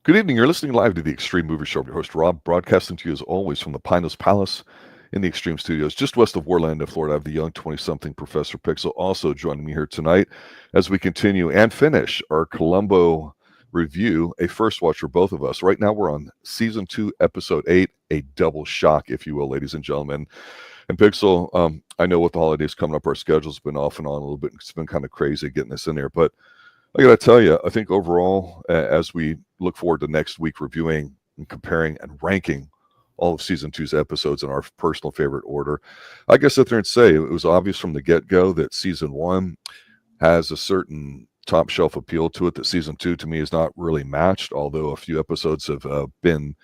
Good evening. You're listening live to the Xtreme Movie Show. I'm your host, Rob, broadcasting to you as always from the Pineless Palace in the Xtreme Studios, just west of Orlando, Florida. I have the young 20-something Professor Pixel also joining me here tonight as we continue and finish our Columbo review, a first watch for both of us. Right now, we're on Season 2, Episode 8, a double shock, if you will, ladies and gentlemen. And Pixel, I know with the holidays coming up, our schedule's been off and on a little bit. It's been kind of crazy getting this in there, but I got to tell you, I think overall, as we look forward to next week reviewing and comparing and ranking all of Season 2's episodes in our personal favorite order, I guess sit there and say it was obvious from the get-go that Season 1 has a certain top shelf appeal to it that Season 2 to me is not really matched, although a few episodes have been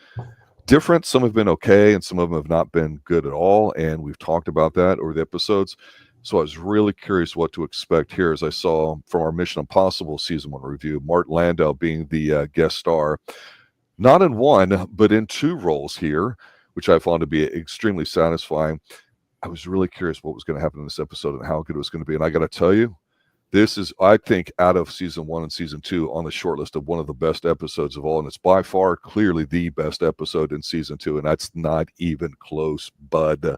different. Some have been okay, and some of them have not been good at all, and we've talked about that over the episodes. So I was really curious what to expect here as I saw from our Mission Impossible Season 1 review, Martin Landau being the guest star, not in one, but in two roles here, which I found to be extremely satisfying. I was really curious what was going to happen in this episode and how good it was going to be. And I got to tell you, this is, I think, out of Season 1 and Season 2 on the short list of one of the best episodes of all. And it's by far clearly the best episode in Season 2. And that's not even close, bud.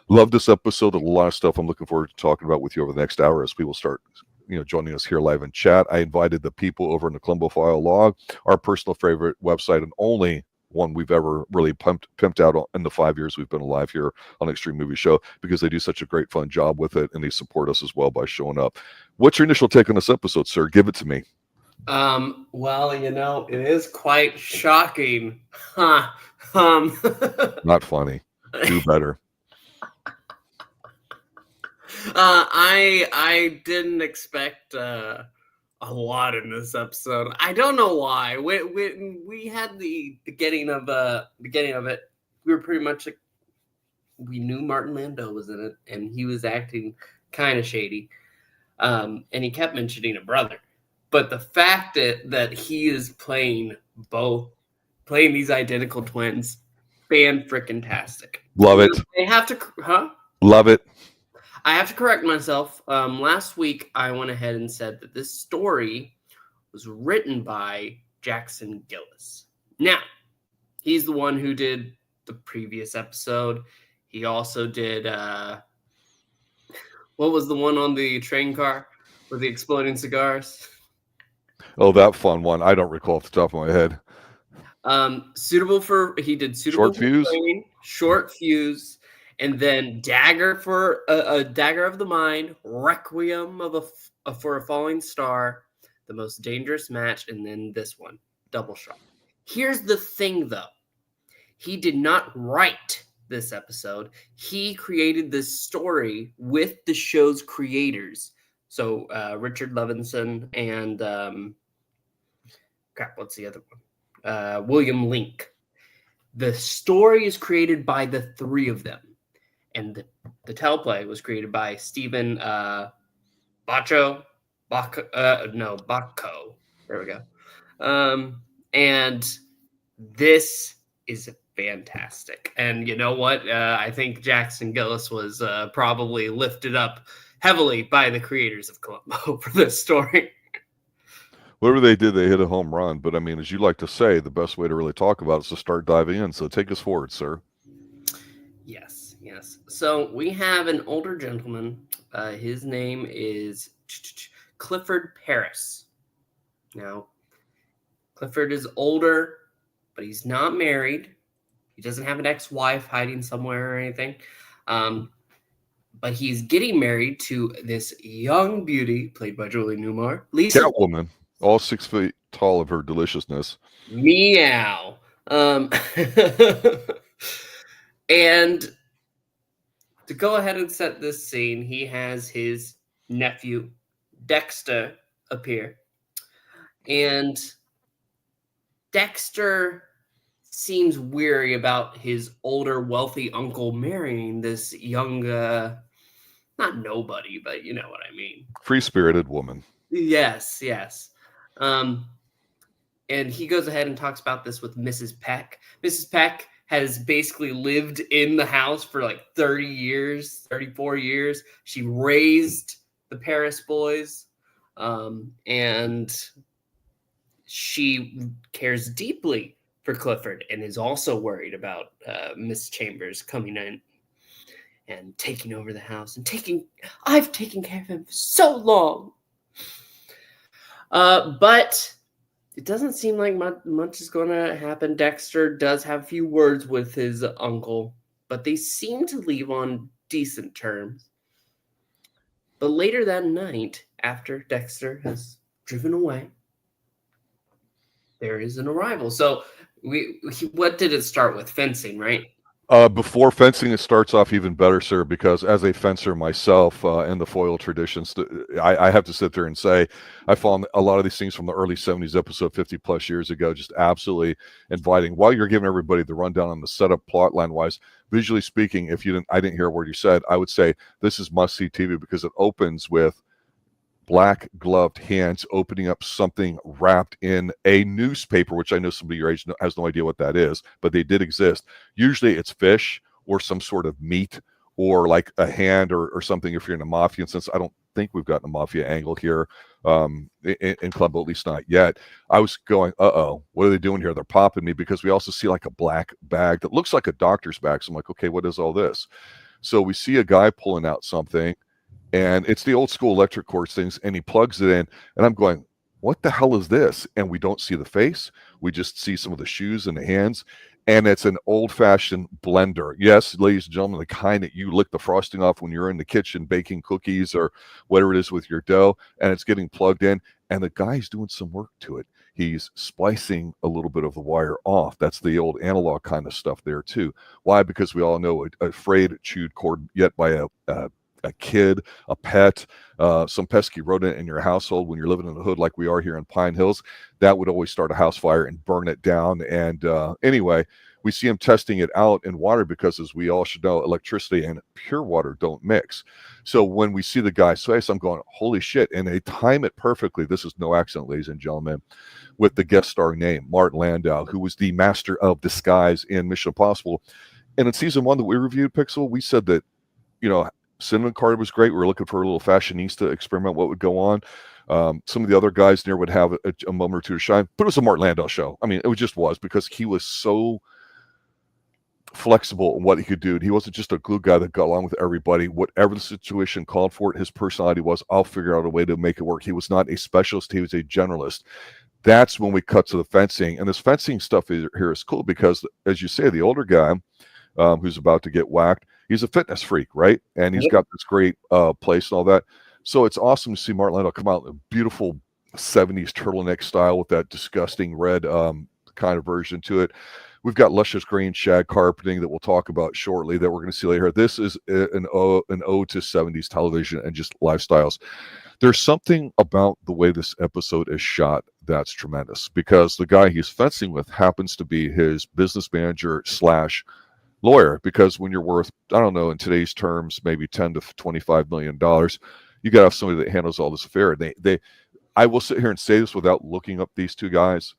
Love this episode. A lot of stuff I'm looking forward to talking about with you over the next hour as people start, joining us here live in chat. I invited the people over in the Columbo File Log, our personal favorite website and only one we've ever really pimped out in the 5 years we've been alive here on Xtreme Movie Show, because they do such a great fun job with it and they support us as well by showing up. What's your initial take on this episode, sir? Give it to me. Well, it is quite shocking. Huh. Not funny. Do better. I didn't expect a lot in this episode. I don't know why. We had the beginning of it. We were pretty much like, we knew Martin Landau was in it, and he was acting kind of shady. And he kept mentioning a brother, but the fact that he is playing these identical twins, fan-frickin-tastic. Love it. They have to, huh? Love it. I have to correct myself. Last week, I went ahead and said that this story was written by Jackson Gillis. Now, he's the one who did the previous episode. He also did, what was the one on the train car with the exploding cigars? Oh, that fun one. I don't recall off the top of my head. Suitable for Short Fuse? Train, Short Fuse. And then Dagger for a Dagger of the Mind, Requiem for a Falling Star, The Most Dangerous Match, and then this one, Double Shot. Here's the thing, though. He did not write this episode. He created this story with the show's creators. So Richard Levinson and what's the other one? William Link. The story is created by the three of them. And the teleplay was created by Stephen Bochco. There we go. And this is fantastic. And you know what? I think Jackson Gillis was probably lifted up heavily by the creators of Columbo for this story. Whatever they did, they hit a home run. But I mean, as you like to say, the best way to really talk about it is to start diving in. So take us forward, sir. Yes. So we have an older gentleman. His name is Clifford Paris. Now, Clifford is older, but he's not married. He doesn't have an ex-wife hiding somewhere or anything. But he's getting married to this young beauty played by Julie Newmar. Lisa Catwoman, all 6 feet tall of her deliciousness. Meow. And to go ahead and set this scene, he has his nephew, Dexter, appear. And Dexter seems weary about his older, wealthy uncle marrying this young, not nobody, but you know what I mean. Free-spirited woman. Yes. And he goes ahead and talks about this with Mrs. Peck. Mrs. Peck has basically lived in the house for like 30 years, 34 years. She raised the Paris boys. And she cares deeply for Clifford and is also worried about Miss Chambers coming in and taking over the house and I've taken care of him for so long. But it doesn't seem like much is going to happen. Dexter does have a few words with his uncle, but they seem to leave on decent terms. But later that night, after Dexter has driven away, there is an arrival. So what did it start with? Fencing, right? Before fencing, it starts off even better, sir, because as a fencer myself in the foil traditions, I have to sit there and say I found a lot of these things from the early 70s, episode 50 plus years ago, just absolutely inviting. While you're giving everybody the rundown on the setup plot line wise, visually speaking, I didn't hear a word you said, I would say this is must-see TV because it opens with black gloved hands opening up something wrapped in a newspaper, which I know somebody your age has no idea what that is, but they did exist. Usually it's fish or some sort of meat or like a hand or something if you're in a mafia. And since I don't think we've gotten a mafia angle here in Columbo, at least not yet, I was going, uh-oh, what are they doing here? They're popping me because we also see like a black bag that looks like a doctor's bag. So I'm like, okay, what is all this? So we see a guy pulling out something. And it's the old school electric cord things, and he plugs it in, and I'm going, what the hell is this? And we don't see the face. We just see some of the shoes and the hands, and it's an old-fashioned blender. Yes, ladies and gentlemen, the kind that you lick the frosting off when you're in the kitchen baking cookies or whatever it is with your dough, and it's getting plugged in, and the guy's doing some work to it. He's splicing a little bit of the wire off. That's the old analog kind of stuff there, too. Why? Because we all know a frayed, chewed cord yet by a kid, a pet, some pesky rodent in your household when you're living in the hood like we are here in Pine Hills, that would always start a house fire and burn it down. And anyway, we see him testing it out in water because, as we all should know, electricity and pure water don't mix. So when we see the guy's face, I'm going, holy shit. And they time it perfectly. This is no accident, ladies and gentlemen, with the guest star name, Martin Landau, who was the master of disguise in Mission Impossible. And in season 1 that we reviewed, Pixel, we said that, Cinnamon Card was great. We were looking for a little fashionista experiment, what would go on. Some of the other guys near would have a moment or two to shine, but it was a Martin Landau show. I mean, it just was because he was so flexible in what he could do. He wasn't just a glue guy that got along with everybody. Whatever the situation called for it, his personality was, I'll figure out a way to make it work. He was not a specialist. He was a generalist. That's when we cut to the fencing. And this fencing stuff here is cool because, as you say, the older guy who's about to get whacked, he's a fitness freak, right? And he's got this great place and all that. So it's awesome to see Martin Landau come out in a beautiful 70s turtleneck style with that disgusting red kind of version to it. We've got luscious green shag carpeting that we'll talk about shortly that we're going to see later. This is an ode to 70s television and just lifestyles. There's something about the way this episode is shot that's tremendous because the guy he's fencing with happens to be his business manager / lawyer, because when you're worth, I don't know, in today's terms, maybe $10 to $25 million, you got to have somebody that handles all this affair. I will sit here and say this without looking up these two guys.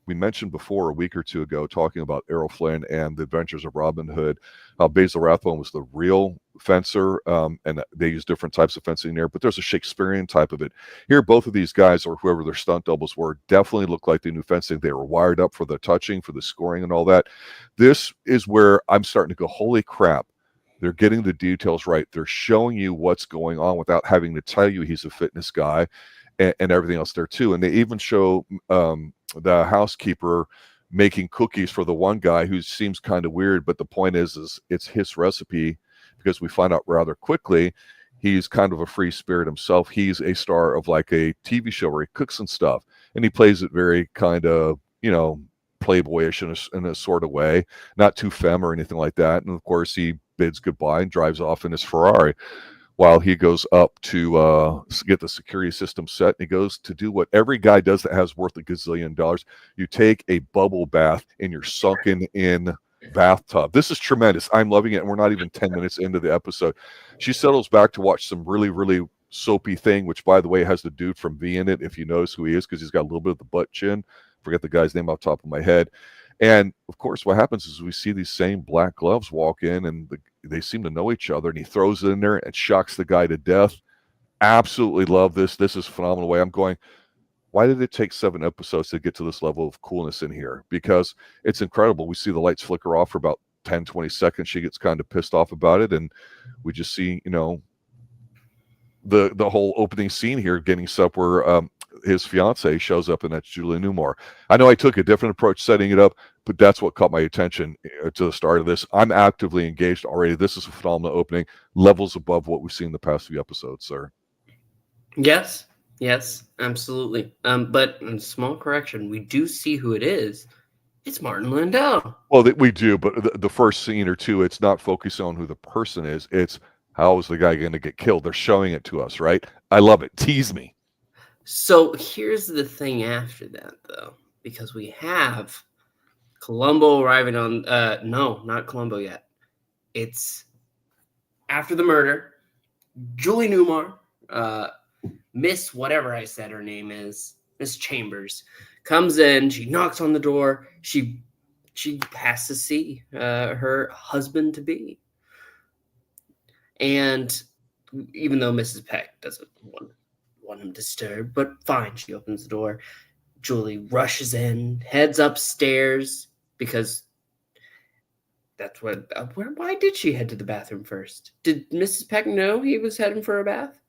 We mentioned before a week or two ago talking about Errol Flynn and the Adventures of Robin Hood, how Basil Rathbone was the real fencer, and they use different types of fencing there, but there's a Shakespearean type of it. Here, both of these guys, or whoever their stunt doubles were, definitely look like they knew fencing. They were wired up for the touching, for the scoring and all that. This is where I'm starting to go, holy crap. They're getting the details right. They're showing you what's going on without having to tell you he's a fitness guy and everything else there too. And they even show the housekeeper making cookies for the one guy who seems kind of weird, but the point is it's his recipe, because we find out rather quickly he's kind of a free spirit himself. He's a star of like a TV show where he cooks and stuff, and he plays it very kind of, playboyish in a sort of way, not too femme or anything like that. And of course he bids goodbye and drives off in his Ferrari while he goes up to get the security system set. And he goes to do what every guy does that has worth $1 gazillion. You take a bubble bath in your sunken in bathtub. This is tremendous. I'm loving it. And we're not even 10 minutes into the episode. She settles back to watch some really, really soapy thing, which, by the way, has the dude from V in it, if you notice who he is, because he's got a little bit of the butt chin. Forget the guy's name off the top of my head. And of course, what happens is we see these same black gloves walk in, and they seem to know each other, and he throws it in there and shocks the guy to death. Absolutely love this. This is a phenomenal way. I'm going, why did it take 7 episodes to get to this level of coolness in here? Because it's incredible. We see the lights flicker off for about 10, 20 seconds. She gets kind of pissed off about it, and we just see, the whole opening scene here getting set up where his fiance shows up, and that's Julie Newmar. I know I took a different approach setting it up, but that's what caught my attention to the start of this. I'm actively engaged already. This is a phenomenal opening, levels above what we've seen in the past few episodes, sir. Yes, absolutely. But a small correction, we do see who it is. It's Martin Landau. Well, we do, but the first scene or two, it's not focusing on who the person is. It's how is the guy going to get killed? They're showing it to us, right? I love it. Tease me. So here's the thing after that, though, because we have Columbo arriving on. No, not Columbo yet. It's after the murder. Julie Newmar, Miss whatever I said her name is, Miss Chambers, comes in. She knocks on the door. She has to see her husband to be, and even though Mrs. Peck doesn't want him disturbed, but fine, she opens the door. Julie rushes in, heads upstairs because that's what. Why did she head to the bathroom first? Did Mrs. Peck know he was heading for a bath?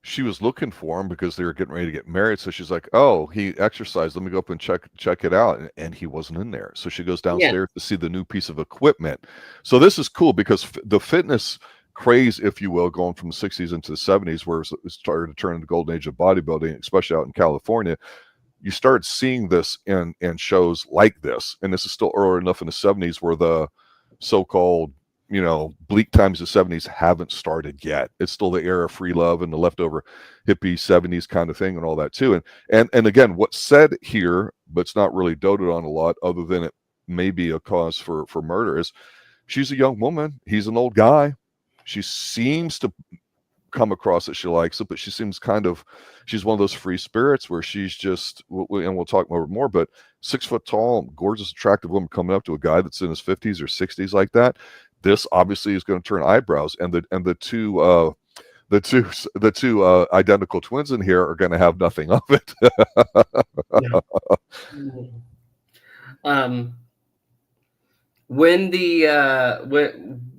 She was looking for him because they were getting ready to get married. So she's like, "Oh, he exercised. Let me go up and check it out." And he wasn't in there. So she goes downstairs to see the new piece of equipment. So this is cool because the fitness craze, if you will, going from the 60s into the 70s, where it started to turn into the golden age of bodybuilding, especially out in California. You start seeing this in shows like this, and this is still early enough in the 70s where the so-called bleak times of the 70s haven't started yet. It's still the era of free love and the leftover hippie 70s kind of thing and all that too. And again, what's said here, but it's not really doted on a lot, other than it may be a cause for murder, is she's a young woman. He's an old guy. She seems to come across that she likes it, but she's one of those free spirits where she's just, and we'll talk more, but 6 foot tall, gorgeous, attractive woman coming up to a guy that's in his 50s or 60s like that. This obviously is going to turn eyebrows, and the two identical twins in here are going to have nothing of it.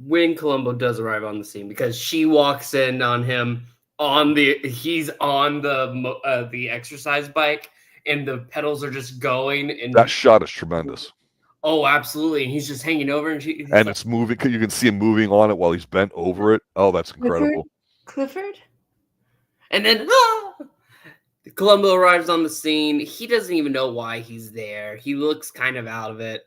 When Columbo does arrive on the scene, because she walks in on him he's on the exercise bike, and the pedals are just going, and that shot is tremendous. Oh, absolutely. And he's just hanging over, and it's moving. You can see him moving on it while he's bent over it. Oh, that's incredible. Clifford? And then Columbo arrives on the scene. He doesn't even know why he's there. He looks kind of out of it.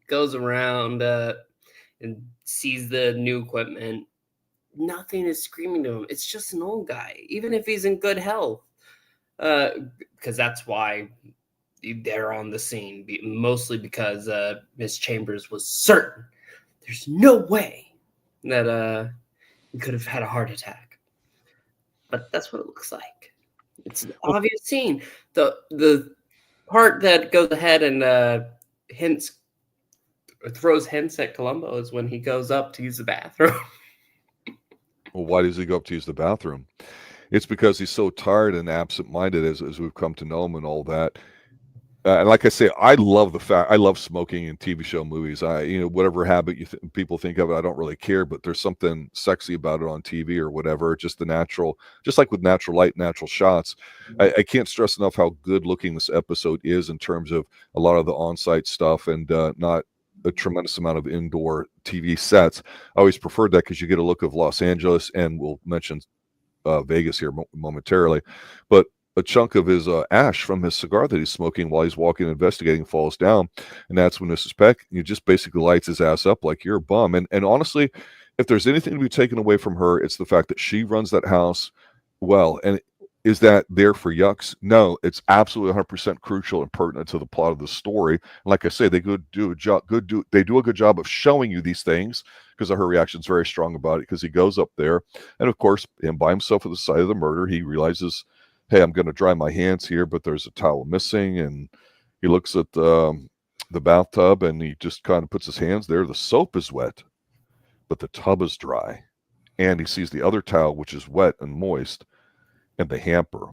Goes around and sees the new equipment. Nothing is screaming to him. It's just an old guy, even if he's in good health. Because that's why they're on the scene, mostly because Miss Chambers was certain there's no way that he could have had a heart attack. But that's what it looks like. It's an obvious scene. The part that goes ahead and throws hints at Columbo is when he goes up to use the bathroom. Well, why does he go up to use the bathroom? It's because he's so tired and absent-minded, as we've come to know him and all that. And like I say, I love smoking in TV show movies. Whatever habit people think of it, I don't really care, but there's something sexy about it on TV or whatever. Just like with natural light, natural shots. I can't stress enough how good looking this episode is in terms of a lot of the on-site stuff and not a tremendous amount of indoor TV sets. I always preferred that because you get a look of Los Angeles, and we'll mention Vegas here momentarily, but a chunk of his ash from his cigar that he's smoking while he's walking investigating falls down, and that's when Mrs. Peck just basically lights his ass up like, you're a bum. And honestly, if there's anything to be taken away from her, it's the fact that she runs that house well. And is that there for yucks? No, it's absolutely 100% crucial and pertinent to the plot of the story. And like I say, they do a good job of showing you these things, because her reaction is very strong about it, because he goes up there, and of course, him by himself at the site of the murder, he realizes, hey, I'm going to dry my hands here, but there's a towel missing. And he looks at the bathtub, and he just kind of puts his hands there. The soap is wet, but the tub is dry. And he sees the other towel, which is wet and moist. and the hamper.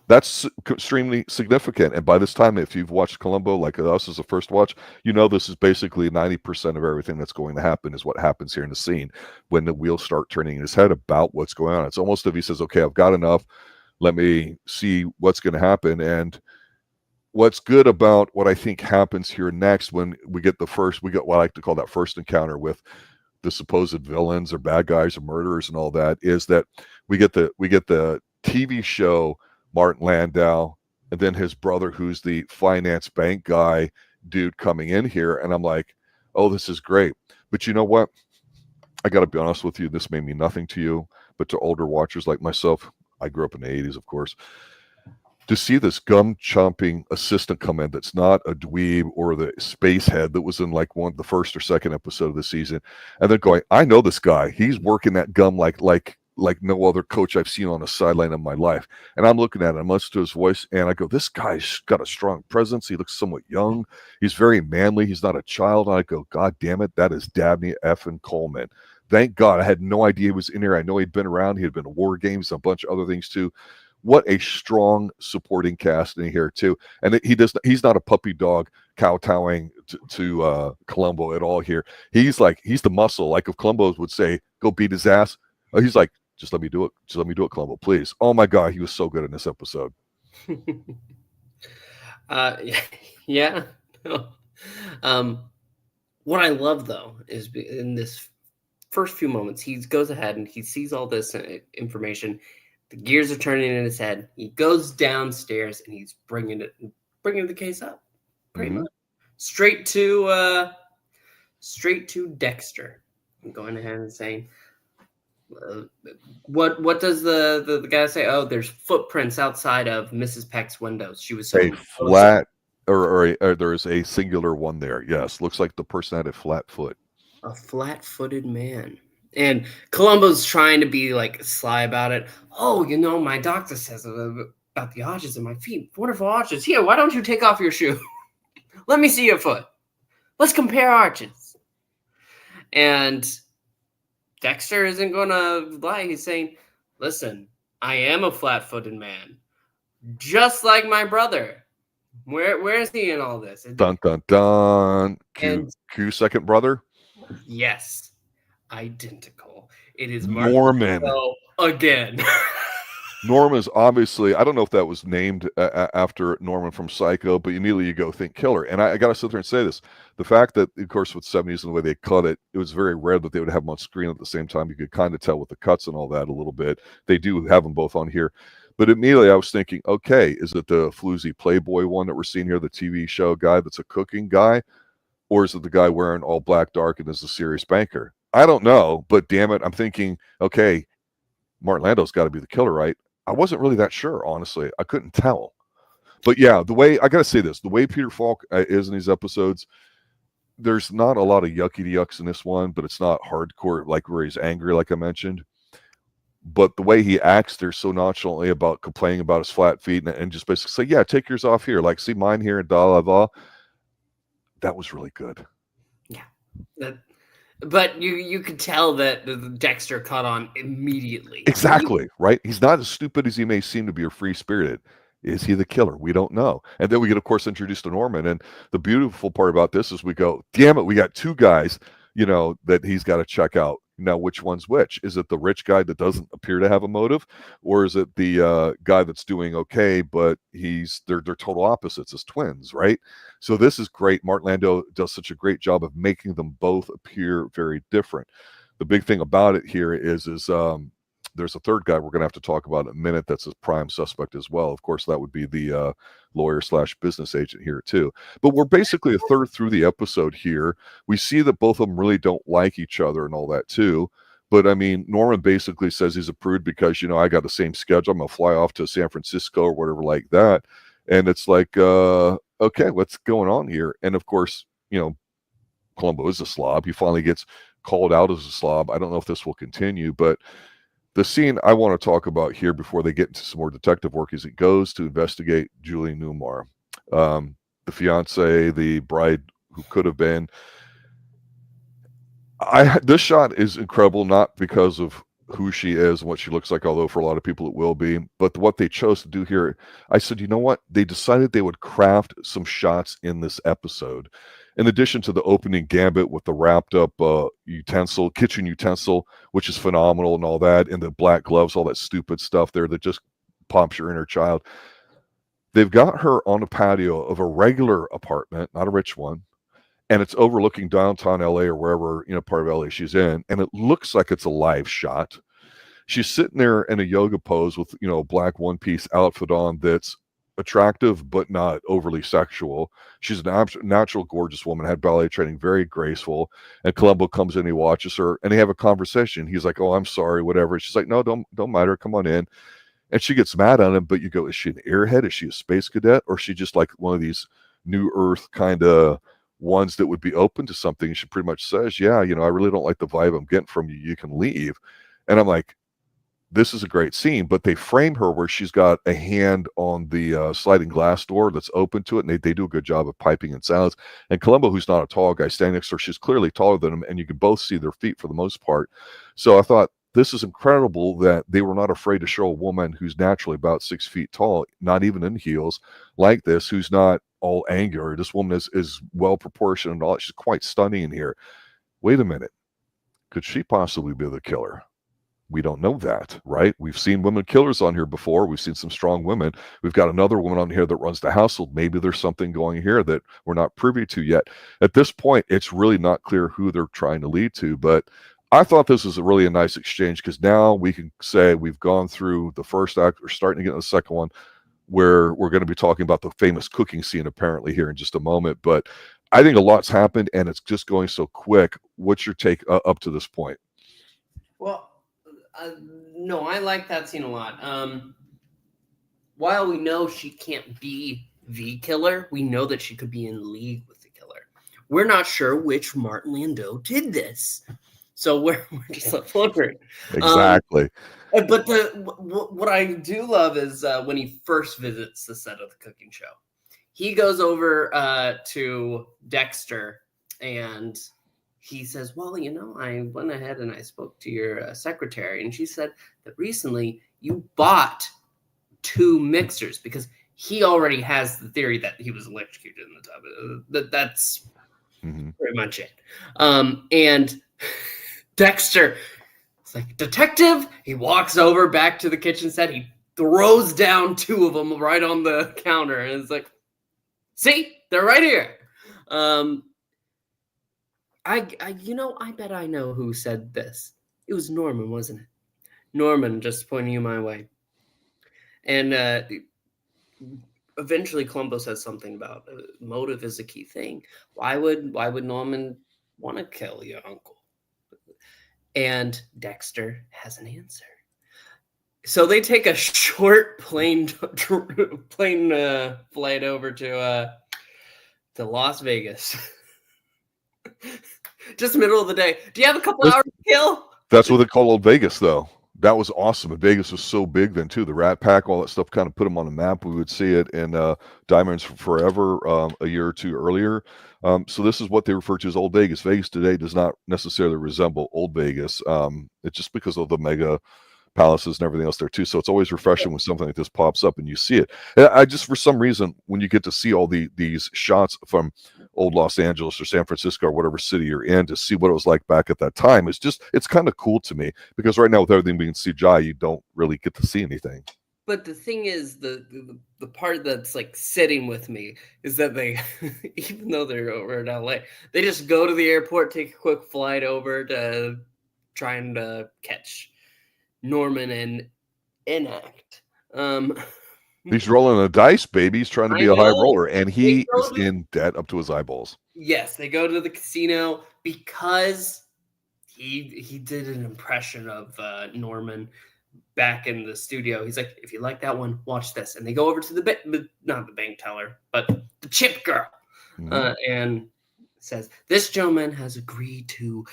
That's extremely significant. And by this time, if you've watched Columbo like us as a first watch, you know this is basically 90% of everything that's going to happen is what happens here in the scene when the wheels start turning in his head about what's going on. It's almost if he says, okay, I've got enough. Let me see what's going to happen. And what's good about what I think happens here next when we get what I like to call that first encounter with the supposed villains or bad guys or murderers and all that, is that we get the TV show Martin Landau and then his brother, who's the finance bank guy dude, coming in here, and I'm like, oh, this is great. But you know what? I got to be honest with you, this may mean nothing to you, but to older watchers like myself, I grew up in the 80s, of course, to see this gum-chomping assistant come in that's not a dweeb or the space head that was in like the first or second episode of the season, and then going, I know this guy. He's working that gum like no other coach I've seen on a sideline in my life. And I'm looking at him, listen to his voice, and I go, this guy's got a strong presence. He looks somewhat young. He's very manly. He's not a child. And I go, God damn it, that is Dabney effing Coleman. Thank God. I had no idea he was in here. I know he'd been around. He had been to War Games, a bunch of other things too. What a strong supporting cast in here too. And he's not a puppy dog kowtowing to Columbo at all here. He's the muscle. Like if Columbo would say, go beat his ass, he's like, just let me do it. Just let me do it, Columbo, please. Oh my God, he was so good in this episode. Yeah. What I love though is in this first few moments, he goes ahead and he sees all this information. The gears are turning in his head. He goes downstairs and he's bringing the case up, pretty much straight to Dexter. I'm going ahead and saying, what does the guy say? Oh, there's footprints outside of Mrs. Peck's windows. She was a flat, or there's a singular one there. Yes, looks like the person had a flat foot. A flat-footed man. And Columbo's trying to be like sly about it. Oh, my doctor says about the arches in my feet. Wonderful arches. Here, why don't you take off your shoe? Let me see your foot. Let's compare arches. And Dexter isn't going to lie. He's saying, listen, I am a flat-footed man. Just like my brother. Where is he in all this? Dun, dun, dun. Q second brother? Yes. Identical. It is Norman again. Norman's obviously, I don't know if that was named after Norman from Psycho, but immediately you go think killer. And I got to sit there and say this. The fact that, of course, with 70s and the way they cut it, it was very rare that they would have them on screen at the same time. You could kind of tell with the cuts and all that a little bit. They do have them both on here. But immediately I was thinking, okay, is it the floozy Playboy one that we're seeing here, the TV show guy that's a cooking guy? Or is it the guy wearing all black dark and is a serious banker? I don't know, but damn it, I'm thinking, okay, Martin Landau's got to be the killer, right? I wasn't really that sure, honestly. I couldn't tell. But yeah, the way, I got to say this, the way Peter Falk is in these episodes, there's not a lot of yucky-yucks in this one, but it's not hardcore, like where he's angry, like I mentioned. But the way he acts there so nonchalantly about complaining about his flat feet and just basically say, yeah, take yours off here. Like, see mine here and blah, blah, blah. That was really good. Yeah. But you could tell that Dexter caught on immediately. Exactly, right? He's not as stupid as he may seem to be, or free-spirited. Is he the killer? We don't know. And then we get, of course, introduced to Norman. And the beautiful part about this is we go, damn it, we got two guys, that he's got to check out. Now, which one's which? Is it the rich guy that doesn't appear to have a motive? Or is it the guy that's doing okay, but they're total opposites as twins, right? So this is great. Martin Landau does such a great job of making them both appear very different. The big thing about it here is there's a third guy we're going to have to talk about in a minute that's a prime suspect as well. Of course, that would be the lawyer/business agent here too. But we're basically a third through the episode here. We see that both of them really don't like each other and all that too. But I mean, Norman basically says he's a prude because, I got the same schedule. I'm going to fly off to San Francisco or whatever like that. And it's like, okay, what's going on here? And of course, Columbo is a slob. He finally gets called out as a slob. I don't know if this will continue, but the scene I want to talk about here before they get into some more detective work is it goes to investigate Julie Newmar, the fiance, the bride who could have been. This shot is incredible, not because of who she is and what she looks like, although for a lot of people it will be. But what they chose to do here, I said, you know what? They decided they would craft some shots in this episode. In addition to the opening gambit with the wrapped up kitchen utensil, which is phenomenal and all that, and the black gloves, all that stupid stuff there that just pops your inner child. They've got her on a patio of a regular apartment, not a rich one, and it's overlooking downtown LA or wherever, part of LA she's in, and it looks like it's a live shot. She's sitting there in a yoga pose with, a black one-piece outfit on that's attractive but not overly sexual. She's an natural gorgeous woman, had ballet training, very graceful. And Columbo comes in, he watches her, and they have a conversation. He's like, "Oh, I'm sorry, whatever." She's like, "No, don't matter. Come on in." And she gets mad on him, but you go, is she an airhead? Is she a space cadet? Or is she just like one of these new earth kind of ones that would be open to something? And she pretty much says, yeah, I really don't like the vibe I'm getting from you. You can leave. And I'm like, this is a great scene, but they frame her where she's got a hand on the sliding glass door that's open to it, and they do a good job of piping in silence. And Columbo, who's not a tall guy, standing next to her, she's clearly taller than him, and you can both see their feet for the most part. So I thought, this is incredible that they were not afraid to show a woman who's naturally about 6 feet tall, not even in heels, like this, who's not all angular. This woman is well proportioned and all. She's quite stunning in here. Wait a minute. Could she possibly be the killer? We don't know that, right? We've seen women killers on here before. We've seen some strong women. We've got another woman on here that runs the household. Maybe there's something going here that we're not privy to yet. At this point, it's really not clear who they're trying to lead to, but I thought this was a nice exchange, because now we can say we've gone through the first act. We're starting to get in the second one, where we're going to be talking about the famous cooking scene apparently here in just a moment. But I think a lot's happened, and it's just going so quick. What's your take up to this point? Well, no, I like that scene a lot. While we know she can't be the killer, we know that she could be in league with the killer. We're not sure which Martin Landau did this. So we're just left wondering. Exactly. But what I do love is when he first visits the set of the cooking show, he goes over to Dexter and he says, well, I went ahead and I spoke to your secretary, and she said that recently you bought 2 mixers, because he already has the theory that he was electrocuted in the tub. That's pretty much it. And Dexter, it's like, detective, he walks over back to the kitchen set. He throws down 2 of them right on the counter. And it's like, see, they're right here. I bet I know who said this. It was Norman, wasn't it? Norman just pointing you my way. And eventually Columbo says something about motive is a key thing. Why would Norman want to kill your uncle? And Dexter has an answer. So they take a short plane flight over to Las Vegas. Just middle of the day. Do you have a couple hours to kill? That's what they call Old Vegas, though. That was awesome. And Vegas was so big then, too. The Rat Pack, all that stuff kind of put them on the map. We would see it in Diamonds Forever a year or 2 earlier. So this is what they refer to as Old Vegas. Vegas today does not necessarily resemble Old Vegas. It's just because of the mega palaces and everything else there, too. So it's always refreshing when something like this pops up and you see it. I just, for some reason, when you get to see all these shots from old Los Angeles or San Francisco or whatever city you're in, to see what it was like back at that time, it's kind of cool to me, because right now with everything being CGI, you don't really get to see anything. But the thing is, the part that's like sitting with me is that they, even though they're over in LA, they just go to the airport, take a quick flight over to try and catch Norman and enact. He's rolling the dice, baby. He's trying to be a high roller, and he is in debt up to his eyeballs. Yes, they go to the casino because he did an impression of Norman back in the studio. He's like, if you like that one, watch this. And they go over to not the bank teller, but the chip girl, and says, this gentleman has agreed to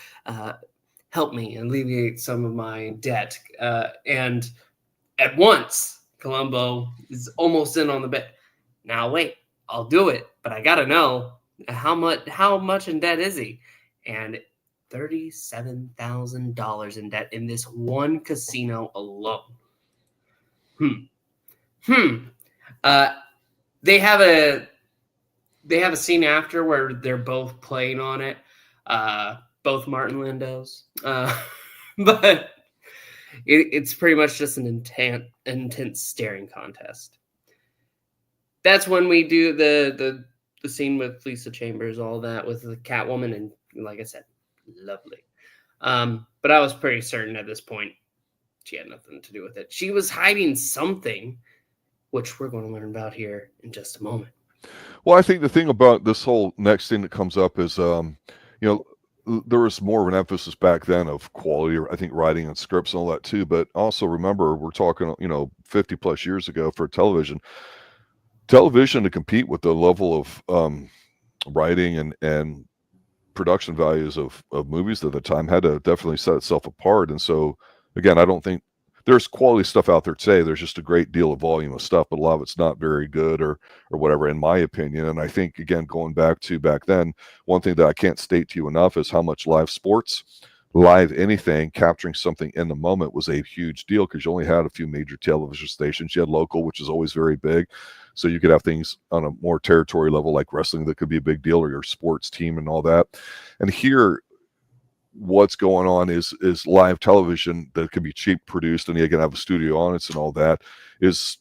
help me alleviate some of my debt. And at once, Columbo is almost in on the bet. Now, wait, I'll do it, but I got to know how much in debt is he? And $37,000 in debt in this one casino alone. They have a scene after where they're both playing on it, both Martin Landau's, but it's pretty much just an intense staring contest. That's when we do the scene with Lisa Chambers, all that with the Catwoman, and like I said, lovely. But I was pretty certain at this point she had nothing to do with it. She was hiding something, which we're going to learn about here in just a moment. Well, I think the thing about this whole next thing that comes up is, there was more of an emphasis back then of quality, I think, writing and scripts and all that too. But also remember, we're talking, 50 plus years ago for television to compete with the level of writing and production values of movies at the time had to definitely set itself apart. And so, again, I don't think there's quality stuff out there today. There's just a great deal of volume of stuff, but a lot of it's not very good or whatever, in my opinion. And I think, again, going back then, one thing that I can't state to you enough is how much live sports, live anything, capturing something in the moment was a huge deal, because you only had a few major television stations. You had local, which is always very big. So you could have things on a more territory level like wrestling that could be a big deal, or your sports team and all that. And here, what's going on is live television that can be cheap produced, and you can have a studio audience and all that, is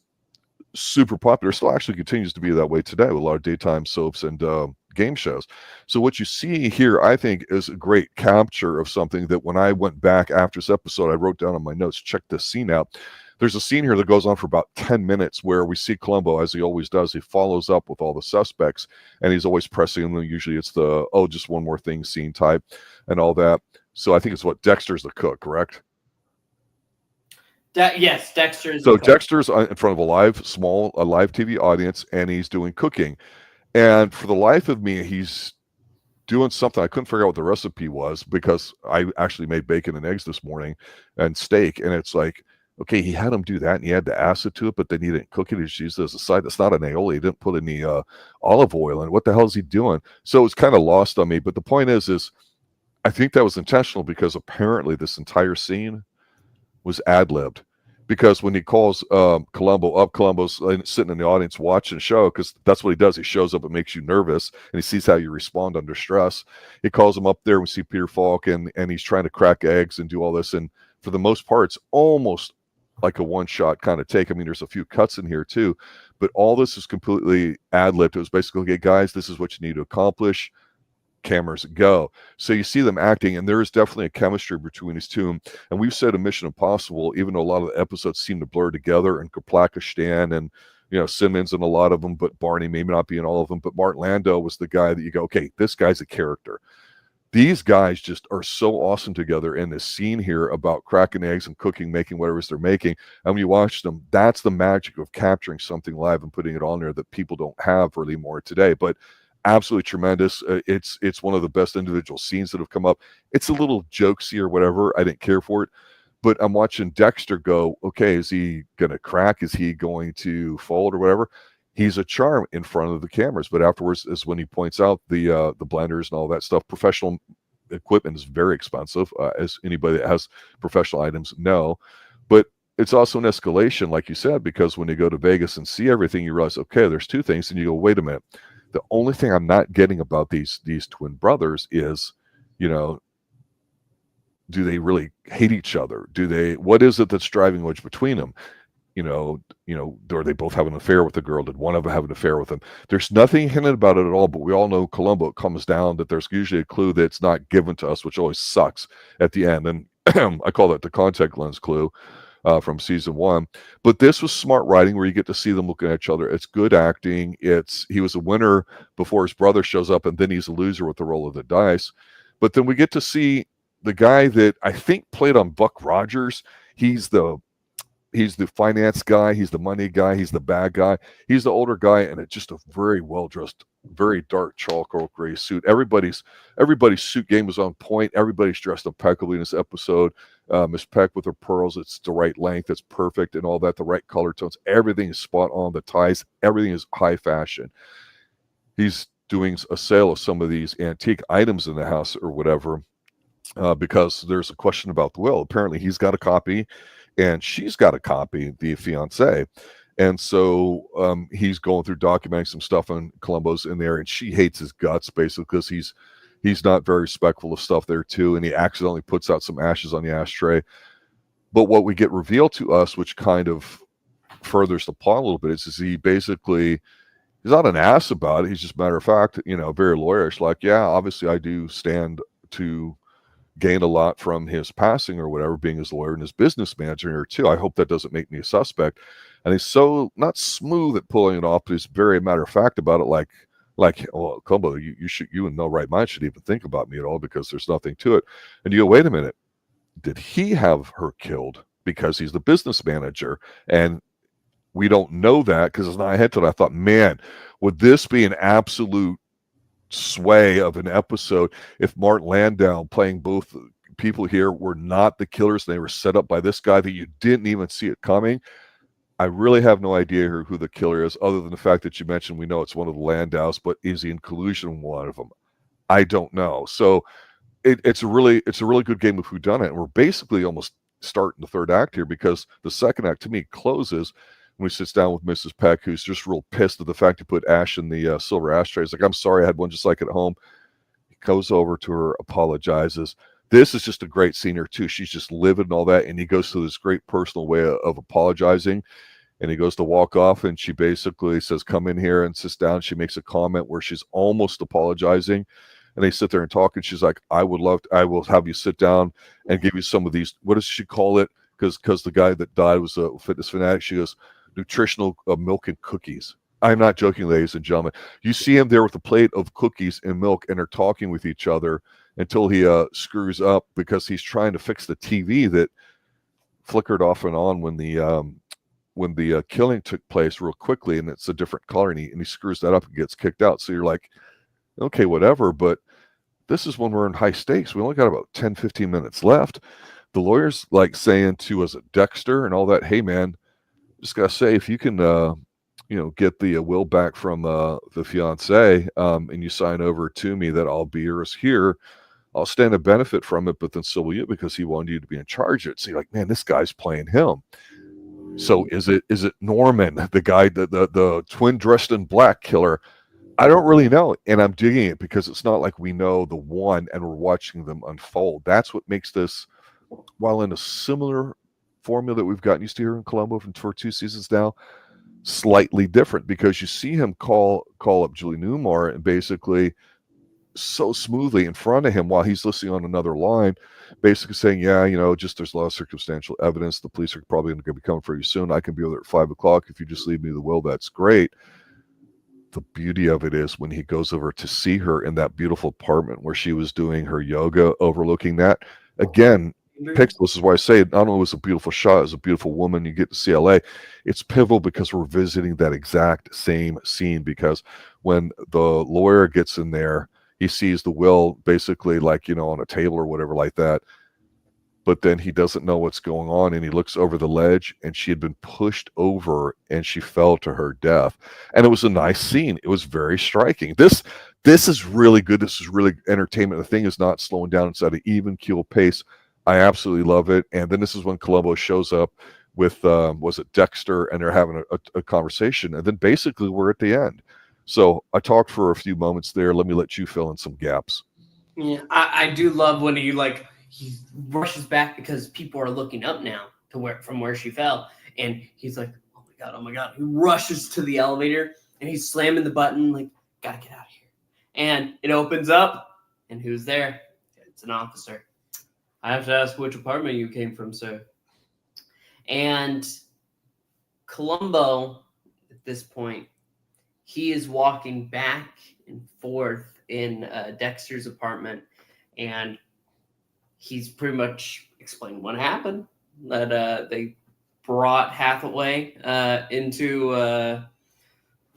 super popular. Still actually continues to be that way today with a lot of daytime soaps and game shows. So what you see here, I think, is a great capture of something that when I went back after this episode, I wrote down on my notes, check this scene out. There's a scene here that goes on for about 10 minutes where we see Columbo, as he always does. He follows up with all the suspects, and he's always pressing them. Usually it's the, just one more thing scene type and all that. So I think it's Dexter's the cook, correct? Yes, Dexter's. So Dexter's in front of a live TV audience, and he's doing cooking. And for the life of me, he's doing something. I couldn't figure out what the recipe was, because I actually made bacon and eggs this morning and steak. And it's like, okay, he had him do that, and he had the acid to it, but then he didn't cook it. He just used it as a side. That's not an aioli. He didn't put any olive oil in it. What the hell is he doing? So it's kind of lost on me. But the point is I think that was intentional, because apparently this entire scene was ad-libbed. Because when he calls Columbo up, Columbo's sitting in the audience watching the show, because that's what he does. He shows up and makes you nervous, and he sees how you respond under stress. He calls him up there. We see Peter Falk, and he's trying to crack eggs and do all this. And for the most part, it's almost like a one-shot kind of take. I mean, there's a few cuts in here too, but all this is completely ad-libbed. It was basically, okay, guys, this is what you need to accomplish. Cameras go. So you see them acting, and there is definitely a chemistry between these two. And we've said in Mission Impossible, even though a lot of the episodes seem to blur together, and Kaplakistan and Simmons in a lot of them, but Barney maybe not be in all of them, but Martin Landau was the guy that you go, okay, this guy's a character. These guys just are so awesome together in this scene here about cracking eggs and cooking, making whatever it is they're making. And when you watch them, that's the magic of capturing something live and putting it on there that people don't have really more today. But absolutely tremendous. It's one of the best individual scenes that have come up. It's a little jokesy or whatever. I didn't care for it. But I'm watching Dexter go, okay, is he going to crack? Is he going to fold or whatever? He's a charm in front of the cameras, but afterwards is when he points out the blenders and all that stuff. Professional equipment is very expensive, as anybody that has professional items know. But it's also an escalation, like you said, because when you go to Vegas and see everything, you realize, okay, there's two things, and you go, wait a minute. The only thing I'm not getting about these twin brothers is, do they really hate each other? What is it that's driving wedge between them? Are they both have an affair with the girl? Did one of them have an affair with him? There's nothing hinted about it at all, but we all know Columbo, it comes down that there's usually a clue that's not given to us, which always sucks at the end. And I call that the contact lens clue from season 1. But this was smart writing where you get to see them looking at each other. It's good acting. He was a winner before his brother shows up, and then he's a loser with the roll of the dice. But then we get to see the guy that I think played on Buck Rogers. He's the finance guy. He's the money guy. He's the bad guy. He's the older guy, and it's just a very well-dressed, very dark charcoal gray suit. Everybody's suit game was on point. Everybody's dressed impeccably in this episode. Miss Peck with her pearls, it's the right length. It's perfect and all that. The right color tones. Everything is spot on. The ties. Everything is high fashion. He's doing a sale of some of these antique items in the house or whatever. because there's a question about the will. Apparently, he's got a copy, and she's got a copy, the fiance. And so he's going through documenting some stuff on Columbo's in there, and she hates his guts basically because he's not very respectful of stuff there too, and he accidentally puts out some ashes on the ashtray. But what we get revealed to us, which kind of furthers the plot a little bit, is he basically he's not an ass about it. He's just matter of fact, very lawyerish. Like, yeah, obviously I do stand to gain a lot from his passing or whatever, being his lawyer and his business manager here too. I hope that doesn't make me a suspect. And he's so not smooth at pulling it off, but he's very matter of fact about it. Like, well, Columbo, you in no right mind should even think about me at all because there's nothing to it. And you go, wait a minute, did he have her killed because he's the business manager? And we don't know that because it's not ahead to it. I thought, man, would this be an absolute sway of an episode if Martin Landau playing both people here were not the killers and they were set up by this guy that you didn't even see it coming? I really have no idea who the killer is, other than the fact that you mentioned we know it's one of the Landaus, but is he in collusion with one of them? I don't know. So it's a really good game of whodunit, and we're basically almost starting the third act here because the second act to me closes when he sits down with Mrs. Peck, who's just real pissed at the fact he put ash in the silver ashtray. He's like, I'm sorry, I had one just like it at home. He goes over to her, apologizes. This is just a great scene here too. She's just livid and all that, and he goes through this great personal way of apologizing. And he goes to walk off, and she basically says, come in here, and sits down. She makes a comment where she's almost apologizing. And they sit there and talk, and she's like, I will have you sit down and give you some of these, what does she call it? Because the guy that died was a fitness fanatic. She goes, nutritional milk and cookies. I'm not joking, ladies and gentlemen. You see him there with a plate of cookies and milk, and they're talking with each other until he screws up because he's trying to fix the TV that flickered off and on when the killing took place real quickly, and it's a different color, and he screws that up and gets kicked out. So you're like, okay, whatever, but this is when we're in high stakes. We only got about 10, 15 minutes left. The lawyer's like saying to, was it Dexter and all that, hey, man, just got to say, if you can, get the will back from the fiance and you sign over to me that I'll be yours here, I'll stand to benefit from it, but then so will you because he wanted you to be in charge of it. So you're like, man, this guy's playing him. So is it Norman, the guy, the twin dressed in black killer? I don't really know, and I'm digging it because it's not like we know the one and we're watching them unfold. That's what makes this, while in a similar formula that we've gotten used to here in Columbo for 2 seasons now, slightly different because you see him call up Julie Newmar and basically so smoothly in front of him while he's listening on another line, basically saying, yeah, just there's a lot of circumstantial evidence. The police are probably going to be coming for you soon. I can be over at 5 o'clock. If you just leave me the will, that's great. The beauty of it is when he goes over to see her in that beautiful apartment where she was doing her yoga overlooking that. Again, Pixel, this is why I say it not only was a beautiful shot, it was a beautiful woman. You get to see LA. It's pivotal because we're visiting that exact same scene because when the lawyer gets in there, he sees the will basically like, on a table or whatever like that. But then he doesn't know what's going on, and he looks over the ledge, and she had been pushed over, and she fell to her death. And it was a nice scene. It was very striking. This is really good. This is really entertainment. The thing is not slowing down. It's at an even keel pace. I absolutely love it. And then this is when Columbo shows up with, was it Dexter, and they're having a conversation. And then basically we're at the end. So I talked for a few moments there. Let me let you fill in some gaps. Yeah, I do love when he rushes back because people are looking up now to from where she fell, and he's like, oh my god. He rushes to the elevator and he's slamming the button like, gotta get out of here. And it opens up, and who's there? It's an officer. I have to ask which apartment you came from, sir. And Columbo, at this point, he is walking back and forth in Dexter's apartment, and he's pretty much explained what happened, that they brought Hathaway into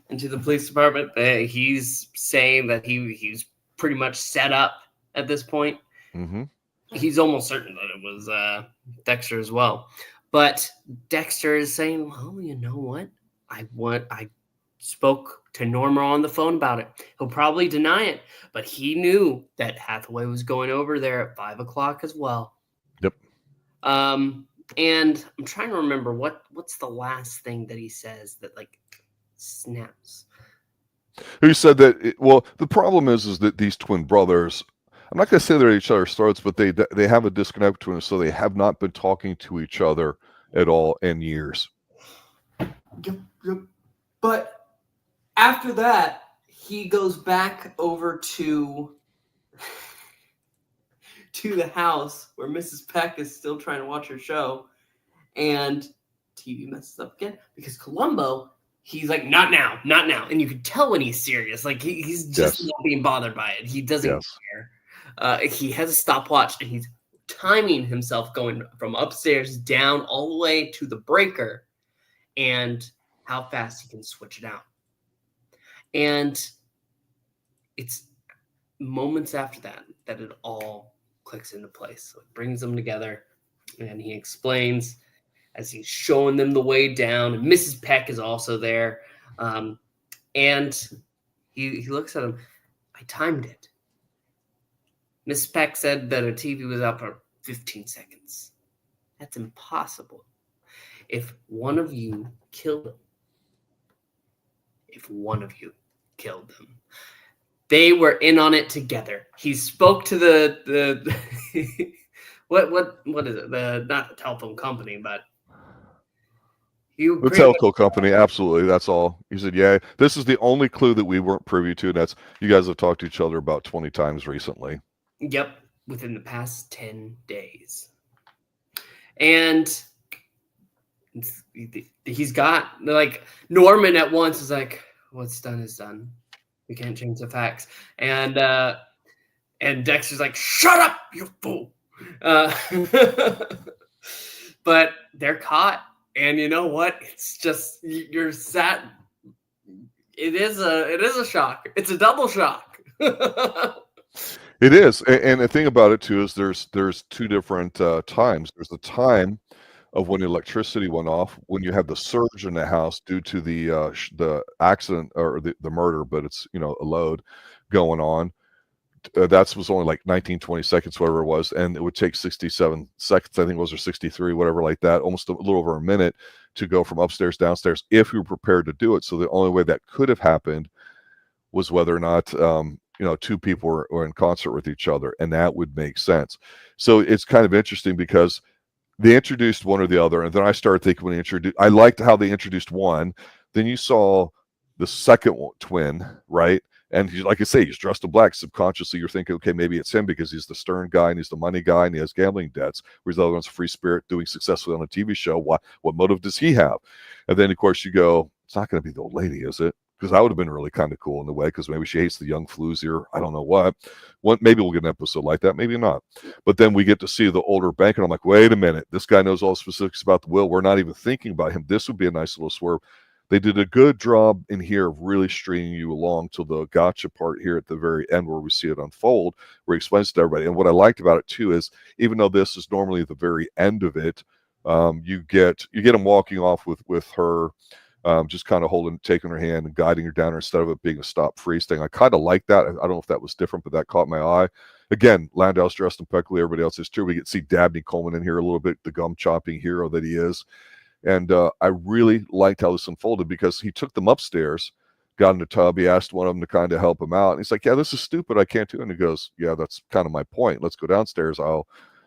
the police department. He's saying that he's pretty much set up at this point. Mm-hmm. He's almost certain that it was Dexter as well. But Dexter is saying, well, you know what? spoke to Newmar on the phone about it. He'll probably deny it, but he knew that Hathaway was going over there at 5 o'clock as well. Yep. And I'm trying to remember what's the last thing that he says that like snaps. Who said that? Well, the problem is that these twin brothers. I'm not going to say they're at each other's throats, but they have a disconnect between them, so they have not been talking to each other at all in years. Yep. But after that, he goes back over to the house where Mrs. Peck is still trying to watch her show, and TV messes up again because Columbo, he's like, not now, and you can tell when he's serious. Like he's just not being bothered by it. He doesn't care. He has a stopwatch, and he's timing himself going from upstairs down all the way to the breaker, and how fast he can switch it out. And it's moments after that it all clicks into place. So it brings them together, and he explains as he's showing them the way down. And Mrs. Peck is also there. And he looks at him. I timed it. Mrs. Peck said that her TV was out for 15 seconds. That's impossible. If one of you killed them, they were in on it together. He spoke to the what is it? Not the telephone company, but the telco company. Absolutely, that's all. He said, "Yeah, this is the only clue that we weren't privy to, and that's you guys have talked to each other about 20 times recently." Yep, within the past 10 days, and he's got like Norman at once is like, "What's done is done. We can't change the facts." And Dexter's like, "Shut up, you fool!" But they're caught, and you know what? It's just you're sat. It is a shock. It's a double shock. It is, and the thing about it too is there's two different times. There's the time of when electricity went off, when you had the surge in the house due to the accident or the murder, but it's a load going on. That was only like 19, 20 seconds, whatever it was, and it would take 67 seconds, I think it was, or 63, whatever like that, almost a little over a minute to go from upstairs downstairs if you were prepared to do it. So the only way that could have happened was whether or not two people were in concert with each other, and that would make sense. So it's kind of interesting because they introduced one or the other, and then I started thinking I liked how they introduced one. Then you saw the second twin, right? And like I say, he's dressed in black. Subconsciously, you're thinking, okay, maybe it's him because he's the stern guy and he's the money guy and he has gambling debts. Whereas the other one's a free spirit doing successfully on a TV show. What motive does he have? And then, of course, you go, it's not going to be the old lady, is it? Because that would have been really kind of cool in a way, because maybe she hates the young flus here. I don't know what. Maybe we'll get an episode like that. Maybe not. But then we get to see the older banker, and I'm like, wait a minute. This guy knows all the specifics about the will. We're not even thinking about him. This would be a nice little swerve. They did a good job in here of really stringing you along to the gotcha part here at the very end where we see it unfold, where he explains to everybody. And what I liked about it, too, is even though this is normally the very end of it, you get him walking off with her, just kind of taking her hand and guiding her down instead of it being a stop freeze thing. I kind of like that. I don't know if that was different, but that caught my eye. Again, Landau's dressed impeccably. Everybody else is too. We get to see Dabney Coleman in here a little bit, the gum chopping hero that he is. And I really liked how this unfolded because he took them upstairs, got in the tub. He asked one of them to kind of help him out. And he's like, yeah, this is stupid. I can't do it. And he goes, yeah, that's kind of my point. Let's go downstairs.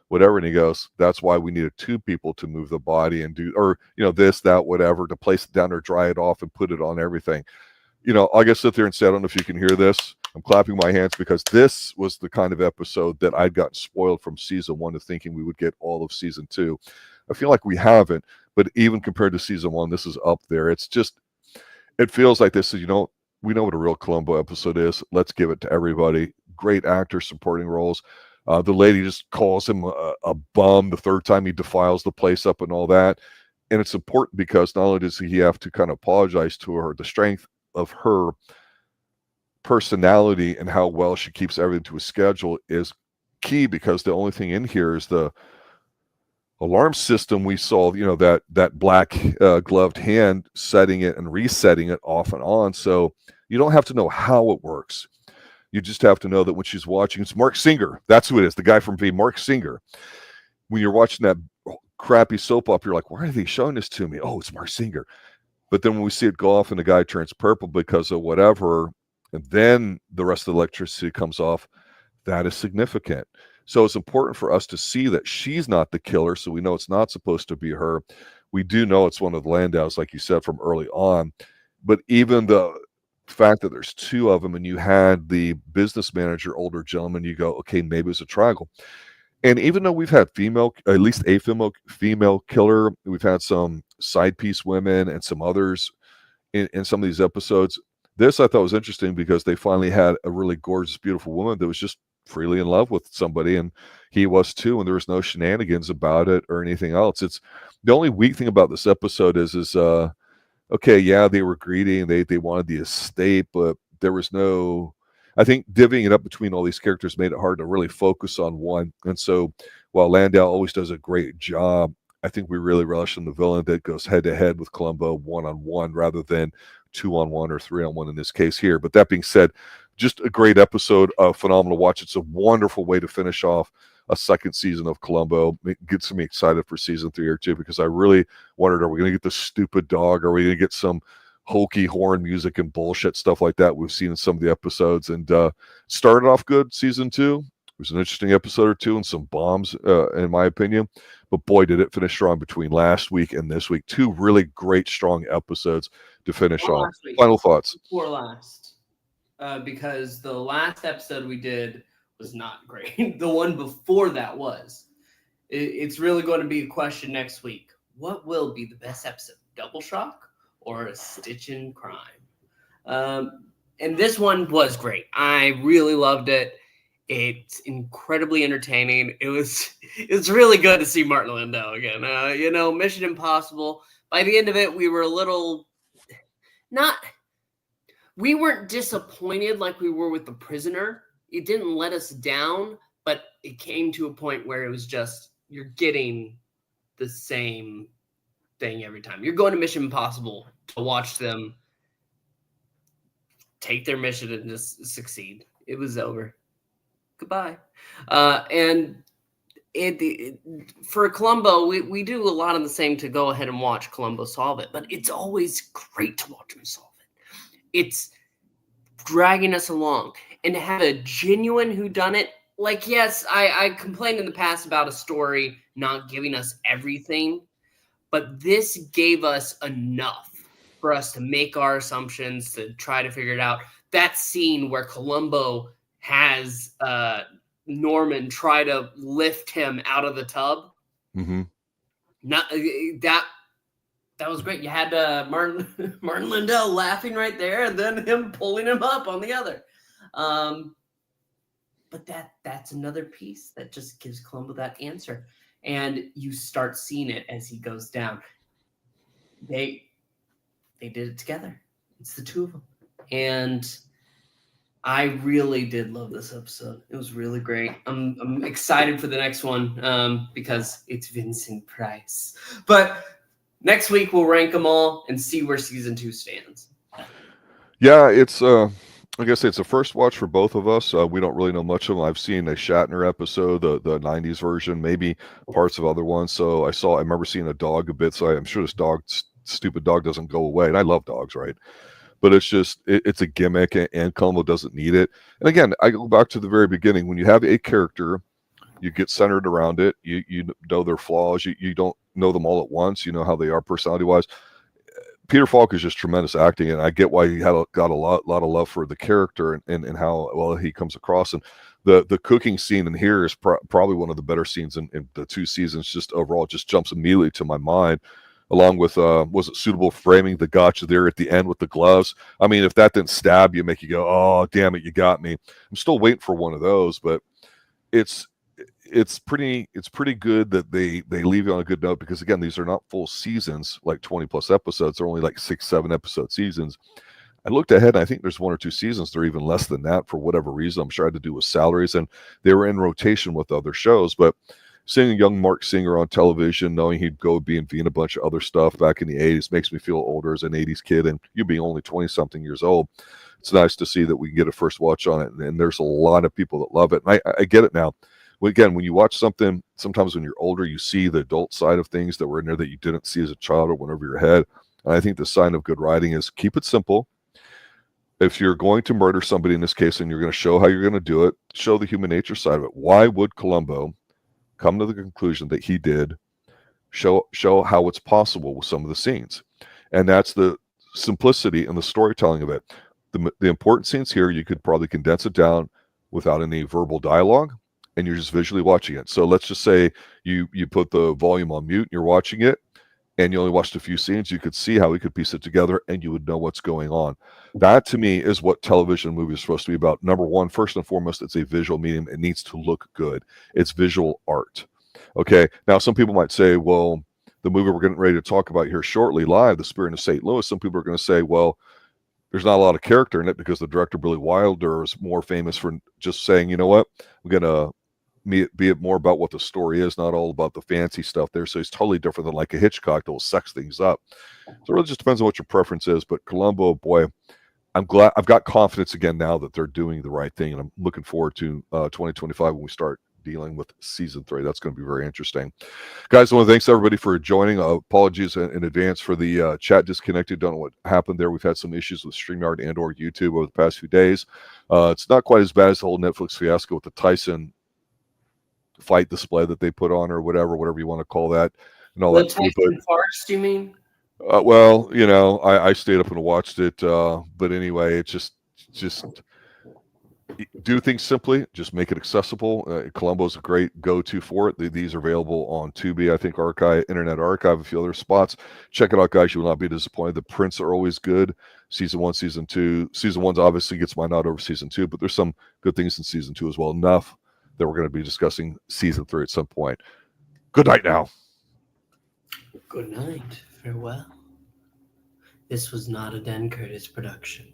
Whatever. And he goes, that's why we needed two people to move the body and do, or, this, that, whatever, to place it down or dry it off and put it on everything. I gotta sit there and say, I don't know if you can hear this. I'm clapping my hands because this was the kind of episode that I'd gotten spoiled from season 1 to thinking we would get all of season 2. I feel like we haven't, but even compared to season 1, this is up there. It feels like this is, we know what a real Columbo episode is. Let's give it to everybody. Great actors, supporting roles. The lady just calls him a bum the third time he defiles the place up and all that. And it's important because not only does he have to kind of apologize to her, the strength of her personality and how well she keeps everything to a schedule is key, because the only thing in here is the alarm system, we saw, that black gloved hand setting it and resetting it off and on. So you don't have to know how it works. You just have to know that when she's watching, it's Mark Singer. That's who it is, the guy from V, Mark Singer. When you're watching that crappy soap opera, you're like, why are they showing this to me? Oh, it's Mark Singer. But then when we see it go off and the guy turns purple because of whatever, and then the rest of the electricity comes off, that is significant. So it's important for us to see that she's not the killer, so we know it's not supposed to be her. We do know it's one of the Landaus, like you said, from early on. But even the fact that there's two of them and you had the business manager, older gentleman, you go, okay, maybe it's a triangle. And even though we've had at least a female killer, we've had some side piece women and some others in some of these episodes. This I thought was interesting because they finally had a really gorgeous, beautiful woman that was just freely in love with somebody, and he was too, and there was no shenanigans about it or anything else. It's the only weak thing about this episode is okay, yeah, they were greedy and they wanted the estate, but there was no, I think divvying it up between all these characters made it hard to really focus on one. And so while Landau always does a great job, I think we really relish in the villain that goes head to head with Columbo one-on-one rather than 2-on-1 or 3-on-1 in this case here. But that being said, just a great episode, phenomenal watch. It's a wonderful way to finish off a second season of Columbo. It gets me excited for season 3 or 2 because I really wondered, are we going to get the stupid dog? Are we going to get some hokey horn music and bullshit stuff like that we've seen in some of the episodes? And started off good, season 2. It was an interesting episode or two and some bombs, in my opinion. But boy, did it finish strong between last week and this week. 2 really great, strong episodes to finish off. Final thoughts. Before last. Because the last episode we did was not great. The one before that was. It's really going to be a question next week. What will be the best episode? Double Shock or A Stitch in Crime? And this one was great. I really loved it. It's incredibly entertaining. It's really good to see Martin Landau again. Mission Impossible. By the end of it, we were a little we weren't disappointed like we were with The Prisoner. It didn't let us down, but it came to a point where it was just, you're getting the same thing every time. You're going to Mission Impossible to watch them take their mission and just succeed. It was over. Goodbye. And for Columbo, we do a lot of the same to go ahead and watch Columbo solve it, but it's always great to watch him solve it. It's dragging us along. And to have a genuine whodunit, like, yes, I complained in the past about a story not giving us everything, but this gave us enough for us to make our assumptions, to try to figure it out. That scene where Columbo has Norman try to lift him out of the tub. Mm-hmm. That was great. You had Martin Landau laughing right there, and then him pulling him up on the other. But that's another piece that just gives Columbo that answer, and you start seeing it as he goes down. They did it together. It's the two of them, and I really did love this episode. It was really great. I'm excited for the next one because it's Vincent Price. But next week we'll rank them all and see where season 2 stands. Yeah, it's I guess it's a first watch for both of us. We don't really know much of them. I've seen a Shatner episode, the 90s version, maybe parts of other ones. So I remember seeing a dog a bit. So I'm sure this stupid dog doesn't go away. And I love dogs, right? But it's just, it's a gimmick, and Columbo doesn't need it. And again, I go back to the very beginning. When you have a character, you get centered around it. You know their flaws. You don't know them all at once. You know how they are personality-wise. Peter Falk is just tremendous acting, and I get why he got a lot of love for the character and how well he comes across. And the cooking scene in here is probably one of the better scenes in the 2 seasons. Just overall, it just jumps immediately to my mind. Along with was it suitable framing, the gotcha there at the end with the gloves. I mean, if that didn't stab you, make you go, oh damn it, you got me. I'm still waiting for one of those, but it's pretty good that they leave you on a good note, because again, these are not full seasons, like 20 plus episodes. They're only like 6-7 episode seasons. I looked ahead, and I think there's 1 or 2 seasons they're even less than that for whatever reason. I'm sure it had to do with salaries, and they were in rotation with other shows. But seeing a young Mark Singer on television, knowing he'd go be and a bunch of other stuff back in the 80s makes me feel older as an 80s kid, and you being only 20-something years old. It's nice to see that we can get a first watch on it, and there's a lot of people that love it. And I get it now. Again, when you watch something, sometimes when you're older, you see the adult side of things that were in there that you didn't see as a child or went over your head. And I think the sign of good writing is keep it simple. If you're going to murder somebody in this case and you're going to show how you're going to do it, show the human nature side of it. Why would Columbo come to the conclusion that he did? Show how it's possible with some of the scenes. And that's the simplicity and the storytelling of it. The important scenes here, you could probably condense it down without any verbal dialogue, and you're just visually watching it. So let's just say you put the volume on mute and you're watching it, and you only watched a few scenes. You could see how we could piece it together, and you would know what's going on. That, to me, is what television movie is supposed to be about. Number one, first and foremost, it's a visual medium. It needs to look good. It's visual art. Okay, now some people might say, well, the movie we're getting ready to talk about here shortly, live, The Spirit of St. Louis, some people are going to say, well, there's not a lot of character in it because the director, Billy Wilder, is more famous for just saying, you know what, we're going to be it more about what the story is, not all about the fancy stuff there. So he's totally different than like a Hitchcock that will sex things up. So it really just depends on what your preference is. But Columbo, boy, I'm glad I've got confidence again now that they're doing the right thing. And I'm looking forward to 2025 when we start dealing with season 3. That's going to be very interesting. Guys, I want to thanks everybody for joining. Apologies in advance for the chat disconnected. Don't know what happened there. We've had some issues with StreamYard and or YouTube over the past few days. It's not quite as bad as the whole Netflix fiasco with the Tyson fight display that they put on, or whatever you want to call that, and all that. Tyson farce, do you mean? Well, you know, I stayed up and watched it, but anyway, it's just do things simply, just make it accessible. Columbo's a great go-to for it. These are available on Tubi, I think, Archive, Internet Archive, a few other spots. Check it out, guys. You will not be disappointed. The prints are always good. Season 1, Season 2. Season 1's obviously gets my nod over Season 2, but there's some good things in Season 2 as well. Enough that we're going to be discussing Season 3 at some point. Good night now. Good night. Farewell. This was not a Dan Curtis production.